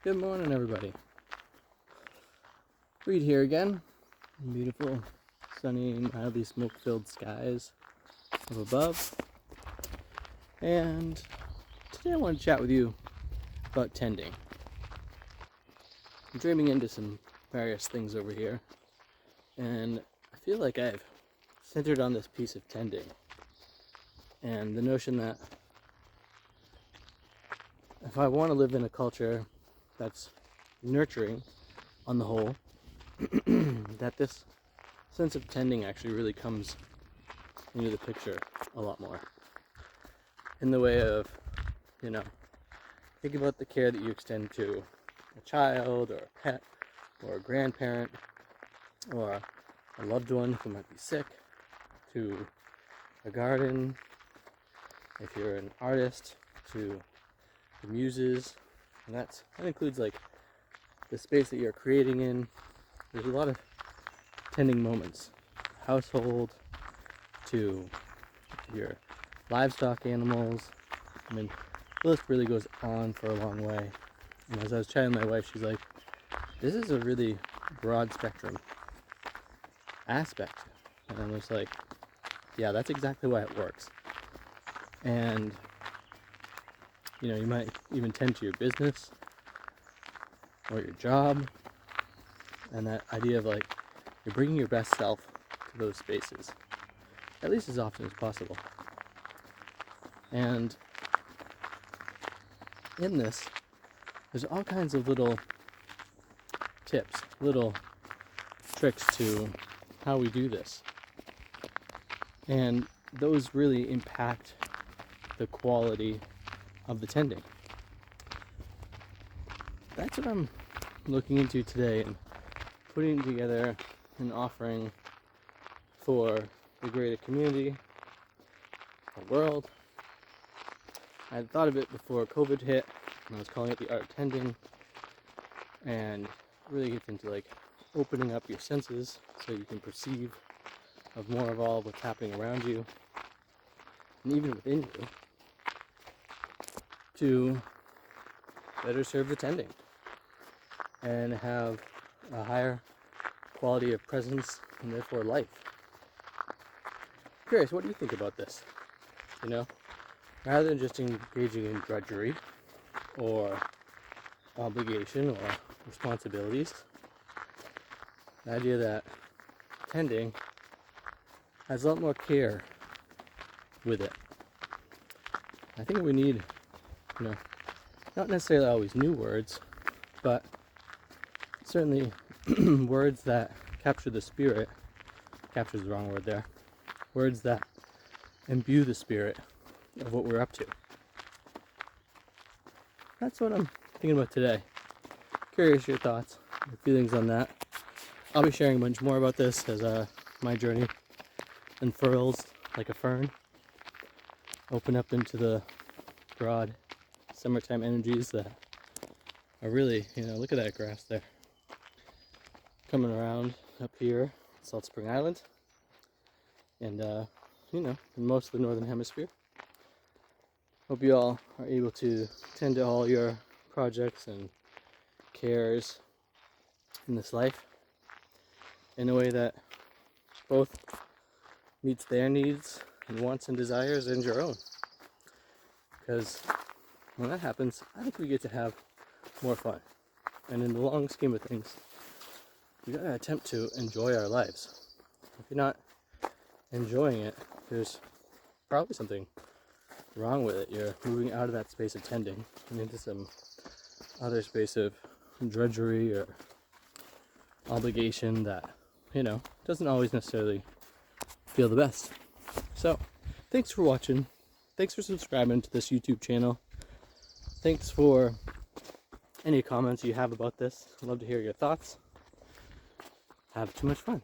Good morning, everybody. Reed here again. Beautiful, sunny, mildly smoke-filled skies up above. And today I want to chat with you about tending. I'm dreaming into some various things over here, and I feel like I've centered on this piece of tending and the notion that if I want to live in a culture that's nurturing on the whole, that this sense of tending actually really comes into the picture a lot more. In the way of, think about the care that you extend to a child or a pet or a grandparent or a loved one who might be sick, to a garden, if you're an artist, to the muses, and that includes like the space that you're creating in. There's a lot of tending moments, household to your livestock animals. I mean, the list really goes on for a long way. And as I was chatting with my wife, she's like, this is a really broad spectrum aspect. And I'm just like, yeah, that's exactly why it works. And you might even tend to your business or your job, and that idea of like you're bringing your best self to those spaces, at least as often as possible. And in this, there's all kinds of little tips, little tricks to how we do this, and those really impact the quality of the tending. That's what I'm looking into today and putting together an offering for the greater community, the world. I had thought of it before COVID hit, and I was calling it the art of tending, and really gets into like opening up your senses so you can perceive of more of all what's happening around you and even within you, to better serve the tending and have a higher quality of presence and therefore life. Curious, what do you think about this? Rather than just engaging in drudgery or obligation or responsibilities, the idea that tending has a lot more care with it. I think we need, not necessarily always new words, but certainly words that capture the spirit. Capture's the wrong word there. Words that imbue the spirit of what we're up to. That's what I'm thinking about today. Curious your thoughts, your feelings on that. I'll be sharing a bunch more about this as my journey unfurls like a fern. Open up into the broad summertime energies that are really, look at that grass there. Coming around up here, Salt Spring Island, and in most of the northern hemisphere. Hope you all are able to tend to all your projects and cares in this life in a way that both meets their needs and wants and desires and your own. Because when that happens, I think we get to have more fun. And in the long scheme of things, we gotta attempt to enjoy our lives. If you're not enjoying it, there's probably something wrong with it. You're moving out of that space of tending and into some other space of drudgery or obligation that, doesn't always necessarily feel the best. So, thanks for watching. Thanks for subscribing to this YouTube channel. Thanks for any comments you have about this. I'd love to hear your thoughts. Have too much fun.